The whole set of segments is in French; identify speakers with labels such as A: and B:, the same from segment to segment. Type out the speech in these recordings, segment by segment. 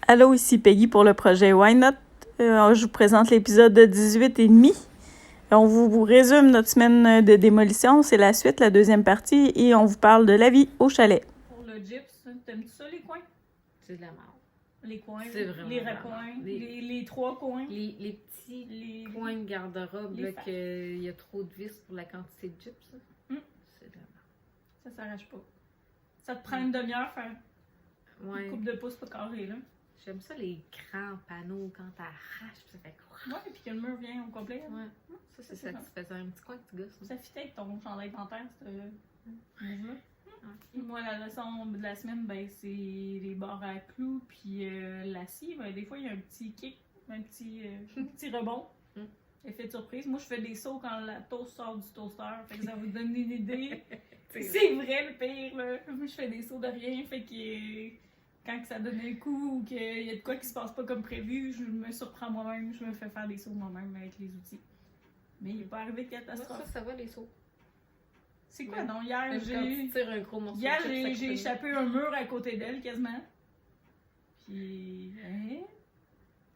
A: Allô, ici Peggy pour le projet Why Not. Je vous présente l'épisode 18 et demi. On vous résume notre semaine de démolition. C'est la suite, la deuxième partie, et on vous parle de la vie au chalet. Pour le gyps, t'aimes-tu ça, les coins?
B: C'est de la merde.
A: Les coins,
B: c'est vraiment
A: les recoins, les trois coins.
B: Les petits coins de garde-robe, là, qu'il y a trop de vis pour la quantité de gyps. C'est de la merde.
A: Ça s'arrache pas. Ça te prend une demi-heure faire une coupe de pouce pas carré, là.
B: J'aime ça, les grands panneaux, quand t'arraches, ça fait quoi?
A: Ouais, et puis que le mur vient au complet.
B: Ouais. Ça, c'est satisfaisant. Un petit coin que tu gosses.
A: Ça fit avec ton chandail dentaire, ce move-là. Moi, la leçon de la semaine, ben, c'est les barres à clous, puis la scie. Ben, des fois, il y a un petit kick, un petit rebond. Effet de surprise. Moi, je fais des sauts quand la toast sort du toaster. Fait que ça vous donne une idée. C'est vrai le pire, là. Moi, je fais des sauts de rien. Fait que quand ça donne un coup ou qu'il y a de quoi qui se passe pas comme prévu, je me surprends moi-même. Je me fais faire des sauts moi-même avec les outils. Mais il n'est pas arrivé de catastrophe.
B: Ça va, les sauts.
A: C'est quoi, non? Hier, j'ai échappé un mur à côté d'elle, quasiment. Puis,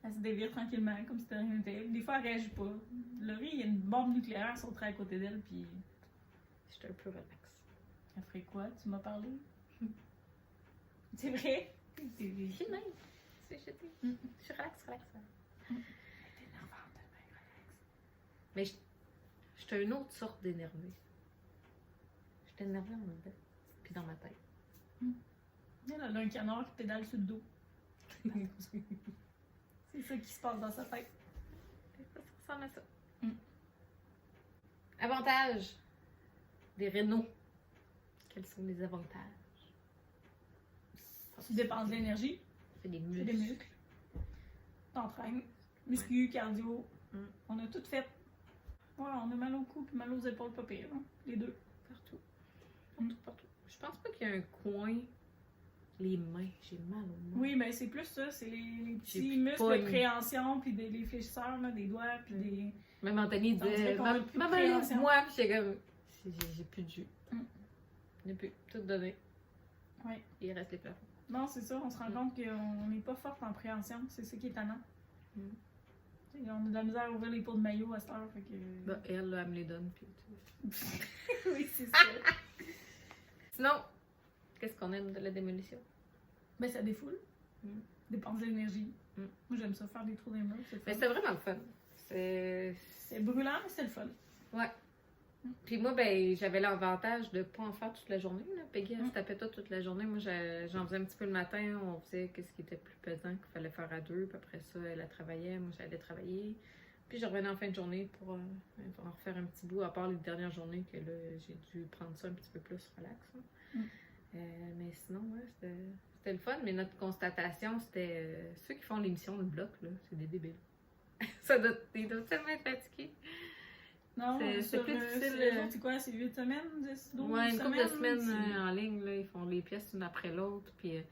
A: elle se dévire tranquillement, comme si c'était rien n'était. Des fois, elle réagit pas. Laurie, il y a une bombe nucléaire sauterait à côté d'elle, puis...
B: J'étais un peu relax.
A: Elle ferait quoi? Tu m'as parlé? C'est vrai?
B: Je suis nice. Je suis relax.
A: Elle est énervante, elle est relax.
B: Mais j'étais une autre sorte d'énervée. J'étais énervée en dedans, puis dans ma tête.
A: Elle a un canard qui pédale sur le dos. C'est ça qui se passe dans sa tête.
B: Ça ressemble à ça. Avantages des rénaux. Quels sont les avantages?
A: Tu dépenses de l'énergie.
B: C'est des
A: C'est des muscles. T'entraînes. Muscu, cardio. On a tout fait. Ouais, on a mal au cou et mal aux épaules, pas pire. Hein? Les deux.
B: Partout. Je pense pas qu'il y a un coin. Les mains, j'ai mal aux mains.
A: Oui, mais c'est plus ça, c'est les petits muscles de préhension, puis les fléchisseurs, là, des doigts, puis des...
B: Même Anthony disait, maman, moi, puis j'étais comme, j'ai plus de jus. J'ai plus, tout donné.
A: Oui.
B: Il reste les plafonds.
A: Non, c'est ça, on se rend compte qu'on n'est pas forte en préhension, c'est ça qui est étonnant. On a de la misère à ouvrir les pots de maillot à cette heure, fait que...
B: Bah, elle, là, elle me les donne, puis...
A: Oui, c'est ça.
B: Sinon, qu'est-ce qu'on aime de la démolition?
A: Ben, ça défoule. Dépense de l'énergie. Moi, j'aime ça, faire des trous dans les murs.
B: Mais c'est vraiment le fun.
A: C'est brûlant, mais c'est le fun.
B: Ouais. Puis moi, ben, j'avais l'avantage de pas en faire toute la journée. Là. Peggy, elle se tapait toute la journée. Moi, j'en faisais un petit peu le matin. On faisait ce qui était plus pesant qu'il fallait faire à deux. Puis après ça, elle travaillait. Moi, j'allais travailler. Puis je revenais en fin de journée pour en refaire un petit bout, à part les dernières journées que là, j'ai dû prendre ça un petit peu plus relax. Mais sinon, ouais, c'était le fun. Mais notre constatation, c'était ceux qui font l'émission de bloc, là, c'est des débiles. Ils doivent tellement être fatigués.
A: Non,
B: c'est plus difficile.
A: C'est quoi, c'est 8 semaines, 10, 12
B: ouais, une couple de
A: semaines
B: en ligne, là, ils font les pièces une après l'autre. Puis,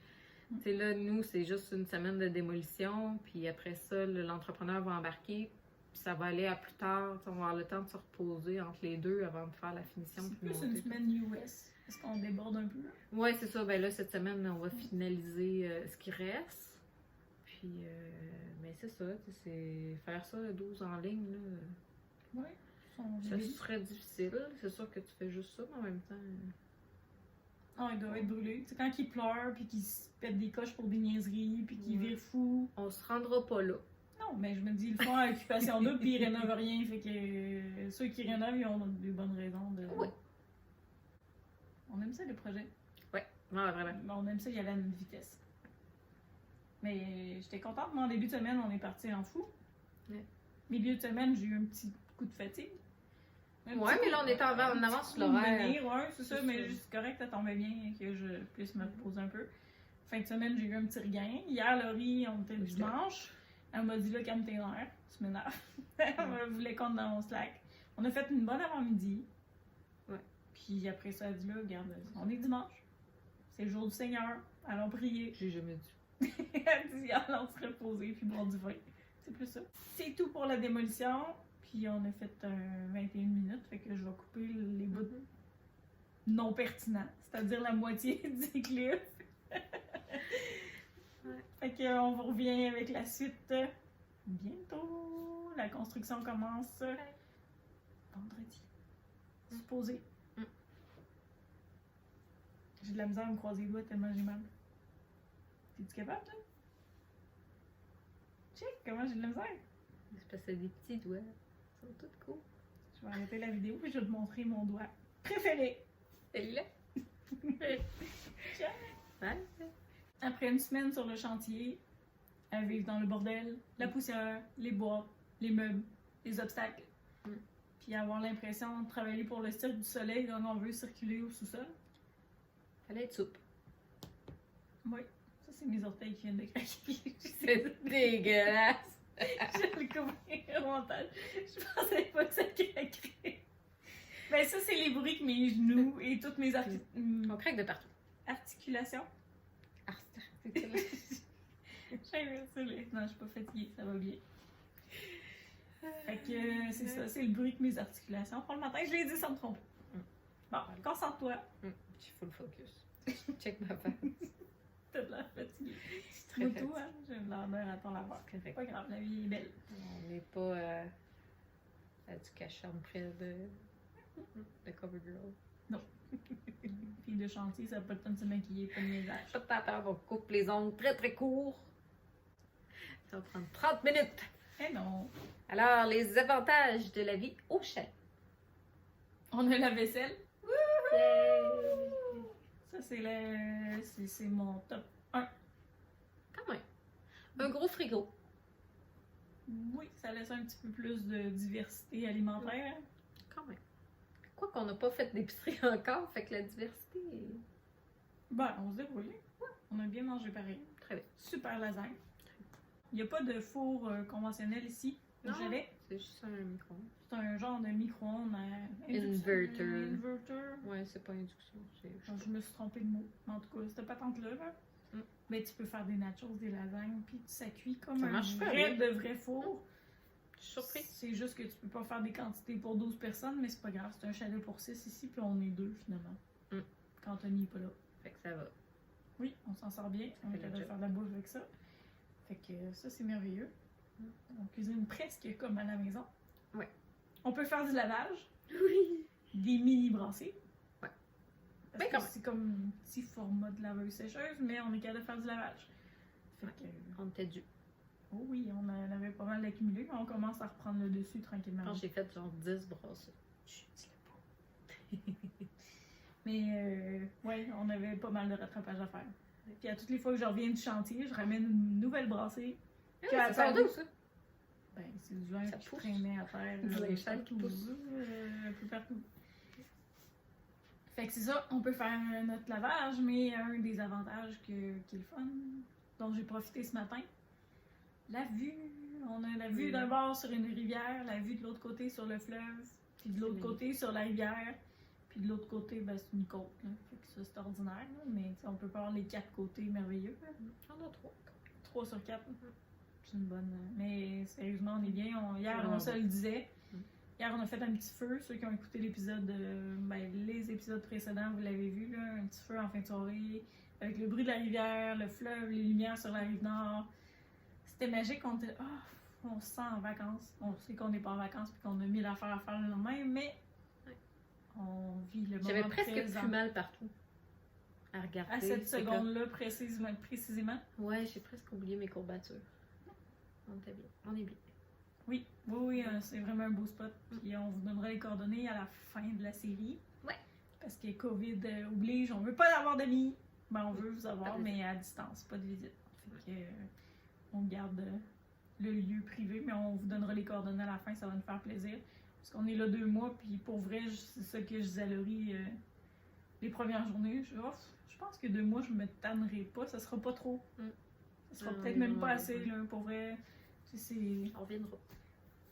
B: là, nous, c'est juste une semaine de démolition. Puis après ça, l'entrepreneur va embarquer. Puis ça va aller à plus tard. On va avoir le temps de se reposer entre les deux avant de faire la finition.
A: C'est plus une semaine US. Est-ce qu'on déborde un peu?
B: Oui, c'est ça. Ben là, cette semaine, on va finaliser ce qui reste. Puis, mais c'est ça. C'est faire ça 12 en ligne, là.
A: Oui.
B: Ça serait difficile. C'est sûr que tu fais juste ça, mais en même temps...
A: Ah, il doit être brûlé. C'est quand il pleure, puis qu'il se pète des coches pour des niaiseries, puis qu'il vire fou.
B: On se rendra pas là.
A: Non, mais je me dis, ils le font à occupation double, puis ils rénovent rien. Fait que ceux qui rénovent, ils ont des bonnes raisons de...
B: Oui.
A: On aime ça, les projets.
B: Oui, ouais, vraiment.
A: On aime ça y aller à une vitesse. Mais j'étais contente. Moi, en début de semaine, on est parti en fou. Milieu de semaine, j'ai eu un petit coup de fatigue.
B: Ouais, mais là, on était en avance sur l'horaire.
A: Ouais, c'est ça, mais c'est correct, ça tombait bien que je puisse me reposer un peu. Fin de semaine, j'ai eu un petit regain. Hier, Laurie, on était dimanche. Elle m'a dit, là, calme tes nerfs, tu m'énerves. Elle voulait qu'on dans mon Slack. On a fait une bonne avant-midi.
B: Ouais.
A: Puis après ça, elle dit, là, regarde, on est dimanche. C'est le jour du Seigneur. Allons prier.
B: J'ai jamais dit.
A: Elle dit, allons se reposer puis boire du vin. C'est plus ça. C'est tout pour la démolition. Puis on a fait 21 minutes, fait que je vais couper les bouts non pertinents, c'est-à-dire la moitié du clip. Fait qu'on vous revient avec la suite bientôt. La construction commence vendredi. Supposé. J'ai de la misère à me croiser les doigts tellement j'ai mal. T'es-tu capable, toi? Check, comment j'ai de la misère?
B: C'est parce que c'est des petits doigts. Ils sont tous cool.
A: Je vais arrêter la vidéo et je vais te montrer mon doigt préféré.
B: Celui-là? Ouais.
A: Après une semaine sur le chantier, à vivre dans le bordel, la poussière, les bois, les meubles, les obstacles, puis avoir l'impression de travailler pour le Cirque du Soleil quand on veut circuler au sous-sol.
B: Fallait être souple.
A: Oui, ça c'est mes orteils qui viennent de craquer.
B: C'est dégueulasse!
A: Je le coupé au montage. Je pensais pas que ça craquerait. Ben ça c'est les bruits que mes genoux et toutes mes
B: On craque de partout.
A: articulations. Non, je suis pas fatiguée, ça va bien. Fait que c'est ça, c'est le bruit que mes articulations font le matin. Je l'ai dit sans me tromper. Bon, concentre-toi.
B: J'ai full focus. Check ma face.
A: T'as de l'air fatiguée.
B: Très
A: Moi tout,
B: fatiguée.
A: hein, j'ai l'air d'un raton laveur. C'est pas grave, la vie est belle.
B: On n'est pas à du cacherne près de CoverGirl.
A: Fille de chantier, ça n'a pas le temps de se maquiller, pas de ménage.
B: Pas de temps à perdre, on coupe les ongles très très courts. Ça va prendre 30 minutes.
A: Eh non!
B: Alors, les avantages de la vie au chalet.
A: On a la vaisselle.
B: Yay!
A: Ça, c'est mon top 1.
B: Quand même. Un gros frigo.
A: Oui, ça laisse un petit peu plus de diversité alimentaire.
B: Quand même. Quoi qu'on n'a pas fait d'épicerie encore, fait que la diversité est
A: Ben, on se débrouille. On a bien mangé pareil.
B: très bien.
A: Super lasagne. Il n'y a pas de four conventionnel ici au
B: Non.
A: chalet.
B: C'est juste un micro.
A: C'est un genre de micro-ondes à
B: Inverter.
A: Inverter.
B: Ouais, c'est pas induction.
A: Je me suis trompée de mot. Mais en tout cas, cette patente-là, mais tu peux faire des nachos, des lasagnes, puis ça cuit comme
B: Ça
A: un
B: marche super
A: vrai
B: bien.
A: de vrai four.
B: Je suis surprise.
A: C'est juste que tu peux pas faire des quantités pour 12 personnes, mais c'est pas grave. C'est un chalet pour 6 ici, puis on est 2 finalement. Quand Tony n'est pas là.
B: Fait que ça va.
A: Oui, on s'en sort bien. On est
B: fait le
A: capable de
B: job.
A: faire de la bouffe avec ça. Fait que ça, c'est merveilleux. On cuisine presque comme à la maison.
B: Ouais.
A: On peut faire du lavage,
B: Oui.
A: des mini brassées.
B: Ouais.
A: Parce
B: Ben,
A: que
B: quand même.
A: c'est comme un petit format de laveuse-sécheuse, mais on est capable de faire du lavage. Fait que,
B: On était dû.
A: oh oui, on en avait pas mal accumulé, mais on commence à reprendre le dessus tranquillement.
B: Je pense que j'ai fait genre 10 brasses.
A: Chut, dis-le pas. Mais ouais, on avait pas mal de rattrapage à faire. Puis à toutes les fois que je reviens du chantier, je ramène une nouvelle brassée.
B: Ah,
A: Qui a
B: ça sort
A: apparu.
B: d'où ça?
A: Ben, c'est du linge
B: Ça
A: qui
B: pousse.
A: traînait à terre.
B: Du linge sale
A: partout,
B: qui pousse.
A: un peu partout. Fait que c'est ça, on peut faire notre lavage, mais un des avantages qui est le fun, dont j'ai profité ce matin, la vue. On a la vue d'un bord sur une rivière, la vue de l'autre côté sur le fleuve, puis de l'autre côté sur la rivière, puis de l'autre côté, ben, c'est une côte. Là. Fait que ça, c'est ordinaire, là, mais t'sais, on peut pas avoir les 4 côtés merveilleux. Là.
B: J'en ai 3.
A: 3 sur 4. C'est une bonne. Mais sérieusement, on est bien. Hier,
B: vraiment
A: on se le disait.
B: Mm.
A: Hier, on a fait un petit feu. Ceux qui ont écouté l'épisode, les épisodes précédents, vous l'avez vu, là, un petit feu en fin de soirée, avec le bruit de la rivière, le fleuve, les lumières sur la rive nord. C'était magique. On était, on se sent en vacances. On sait qu'on n'est pas en vacances et qu'on a 1000 affaires à faire le lendemain, mais
B: Ouais.
A: on vit le moment
B: J'avais presque
A: présent.
B: plus mal partout. À regarder.
A: À cette
B: c'est
A: seconde-là, précisément.
B: comme- Ouais, j'ai presque oublié mes courbatures. On était bien. On est bien.
A: Oui, c'est vraiment un beau spot. Puis on vous donnera les coordonnées à la fin de la série.
B: Ouais.
A: Parce que COVID oblige, on veut pas avoir d'amis. Ben, on veut vous
B: Pas
A: avoir,
B: de
A: mais à distance, pas de visite. Fait que, on garde le lieu privé, mais on vous donnera les coordonnées à la fin, ça va nous faire plaisir. Parce qu'on est là 2 mois, puis pour vrai, c'est ça que je disais à Laurie les premières journées. Je pense que 2 mois, je me tannerai pas, ça sera pas trop. Ça sera peut-être même pas assez, là, pour vrai. C'est...
B: On reviendra.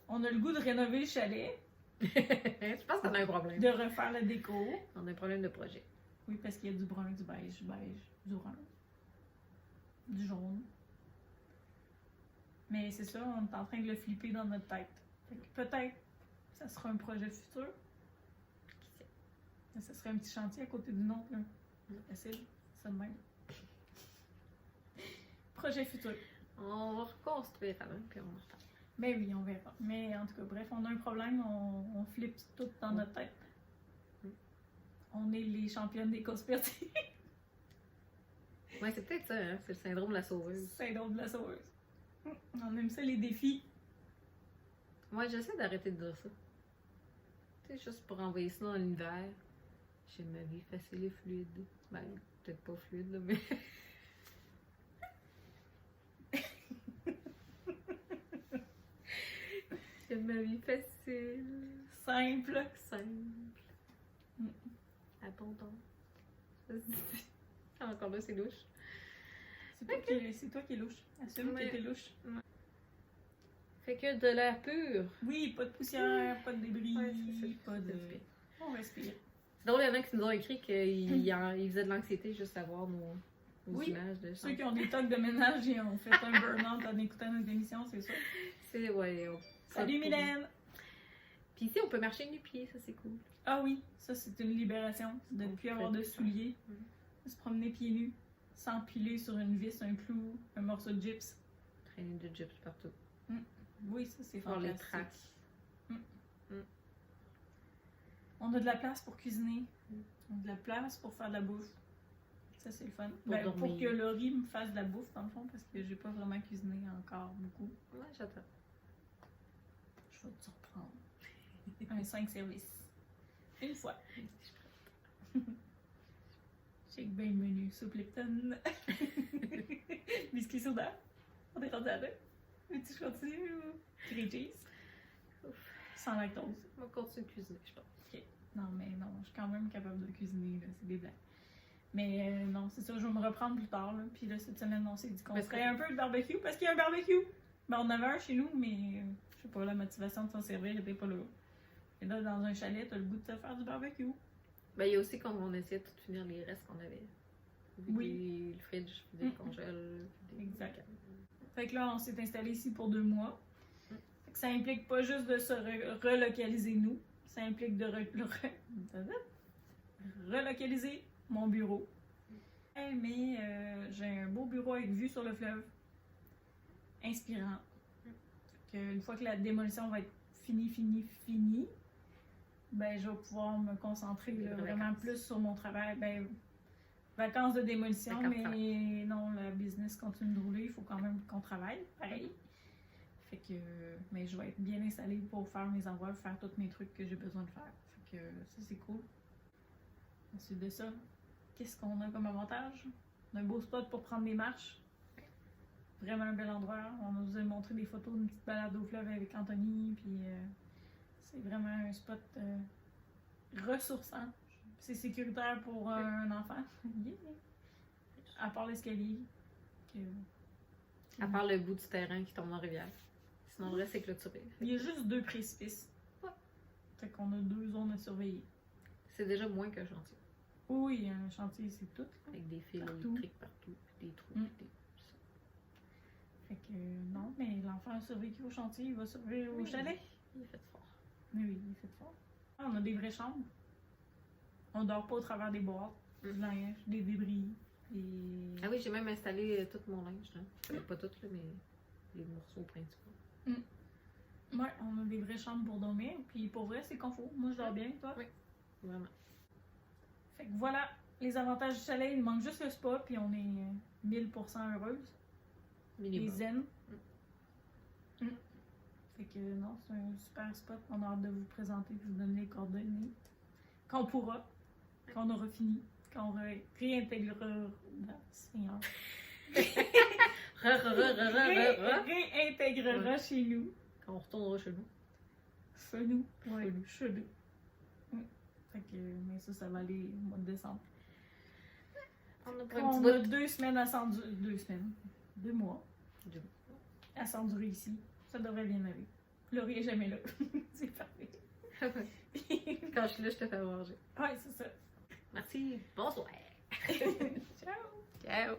A: On a le goût de rénover le chalet,
B: Je pense qu'on a un problème.
A: de refaire la déco.
B: On a un problème de projet.
A: Oui, parce qu'il y a du brun, du beige, du brun, du jaune. Mais c'est ça, on est en train de le flipper dans notre tête. Fait que peut-être ça sera un projet futur.
B: Qui sait?
A: Mais ça serait un petit chantier à côté d'une autre. Là. Facile, ça de même. Projet futur.
B: On va reconstruire avant, puis on en reparle.
A: Mais oui, on verra. Mais en tout cas, bref, on a un problème, on flippe tout dans notre tête. On est les championnes des conspiratifs.
B: Ouais, c'est peut-être ça, hein? C'est le syndrome de la sauveuse.
A: Syndrome de la sauveuse. On aime ça, les défis.
B: Moi, j'essaie d'arrêter de dire ça. Tu sais, juste pour envoyer ça dans l'univers. J'ai ma vie facile et fluide. Ben, peut-être pas fluide, là, mais. J'ai ma vie facile.
A: Simple.
B: Simple. Abondant. Encore là, c'est louche.
A: C'est toi qui es louche. Assume
B: Ouais.
A: que t'es louche.
B: Fait que de l'air pur.
A: Oui, pas de poussière, pas de débris,
B: Ouais, c'est
A: pas de...
B: c'est-
A: On respire.
B: C'est drôle, il y en a qui nous ont écrit qu'ils faisaient de l'anxiété juste à voir nos
A: Oui.
B: images de
A: Ceux qui ont des tocs de ménage et ont fait un burn-out en écoutant notre émission, c'est ça.
B: C'est, ouais.
A: Salut Mylène!
B: Puis ici, on peut marcher nu-pieds, ça c'est cool.
A: Ah oui, ça c'est une libération, de ne plus avoir de souliers, de se promener pieds nus, s'empiler sur une vis, un clou, un morceau de gyps.
B: Traîner de gyps partout.
A: Oui, ça c'est
B: Faire les
A: fantastique.
B: traces.
A: On a de la place pour cuisiner, on a de la place pour faire de la bouffe. Ça c'est le fun. Pour
B: dormir.
A: que Laurie me fasse de la bouffe dans le fond, parce que j'ai pas vraiment cuisiné encore beaucoup.
B: Ouais, j'attends.
A: Je vais te surprendre. Un 5 services. Une fois. Shake bien menu, soupe Lipton. Biscuit soda. On est rendu à deux. Veux-tu que je continue ou grilled cheese? Sans lactose.
B: On va continuer de cuisiner, je pense.
A: Non, mais non, je suis quand même capable de cuisiner, là. C'est des blagues. Mais non, c'est ça, je vais me reprendre plus tard. Là. Puis là, cette semaine, on s'est dit qu'on
B: Parce
A: ferait
B: que-
A: un peu de barbecue parce qu'il y a un barbecue. Ben, on en avait un chez nous, mais je sais pas, la motivation de s'en servir n'était pas là. Et là, dans un chalet, t'as le goût de te faire du barbecue.
B: Ben, il y a aussi qu'on essayait de tout finir les restes qu'on avait.
A: Oui.
B: Le fridge, puis des congèles.
A: Exact. Fait que là, on s'est installé ici pour 2 mois. Fait que ça implique pas juste de se relocaliser nous, ça implique de relocaliser mon bureau. Mais j'ai un beau bureau avec vue sur le fleuve. Inspirant. Fait que une fois que la démolition va être finie, ben je vais pouvoir me concentrer
B: Des
A: là,
B: vraies
A: vraiment
B: vacances.
A: plus sur mon travail. Ben, vacances de démolition,
B: Vacances
A: mais non, la business continue de rouler, il faut quand même qu'on travaille, pareil. Fait que, mais je vais être bien installée pour faire mes envois, faire tous mes trucs que j'ai besoin de faire. Fait que ça, c'est cool. Ensuite de ça, qu'est-ce qu'on a comme avantage? On a un beau spot pour prendre des marches. Vraiment un bel endroit. On nous a montré des photos d'une petite balade au fleuve avec Anthony, puis c'est vraiment un spot ressourçant. C'est sécuritaire pour un enfant. Yeah. À part l'escalier.
B: À part le bout du terrain qui tombe dans la rivière. Sinon, le reste, c'est clôturé.
A: Il y a juste 2 précipices.
B: Ouais.
A: Fait qu'on a 2 zones à surveiller.
B: C'est déjà moins qu'un chantier.
A: Oui, un chantier, c'est tout. Là.
B: Avec des fils
A: Partout.
B: électriques partout, puis des trous, puis des...
A: Fait que non, mais l'enfant a survécu au chantier, il va survivre au
B: Oui.
A: chalet.
B: Il est fait fort.
A: Mais oui, il est fait fort. On a des vraies chambres. On dort pas au travers des boîtes, du linge, des débris. Et...
B: Ah oui, j'ai même installé tout mon linge, là. Pas tout, là, mais les morceaux principaux.
A: Ouais, on a des vraies chambres pour dormir. Puis pour vrai, c'est confort. Moi, je dors bien, toi.
B: Oui. Vraiment.
A: Fait que voilà, les avantages du chalet. Il manque juste le spa, puis on est 1000% heureuse. Et
B: Minimum.
A: zen. Fait que non, c'est un super spot. On a hâte de vous présenter, de vous donner les coordonnées. Quand on pourra, quand on aura fini, quand on réintégrera. Seigneur. Réintégrera chez nous.
B: Quand on retournera chez nous.
A: Chez nous. Ouais, chez nous. Fait que, mais ça va aller au mois de décembre.
B: On a pris
A: Quand
B: un
A: on
B: petit
A: a
B: bout.
A: 2 semaines à s'endurer. 2 semaines. 2 mois.
B: 2
A: À s'endurer ici. Ça devrait bien aller. Laurie est jamais là. C'est parfait.
B: Quand je suis là, je te fais manger.
A: Ouais, c'est ça.
B: Merci. Bonsoir.
A: Ciao!
B: Ciao.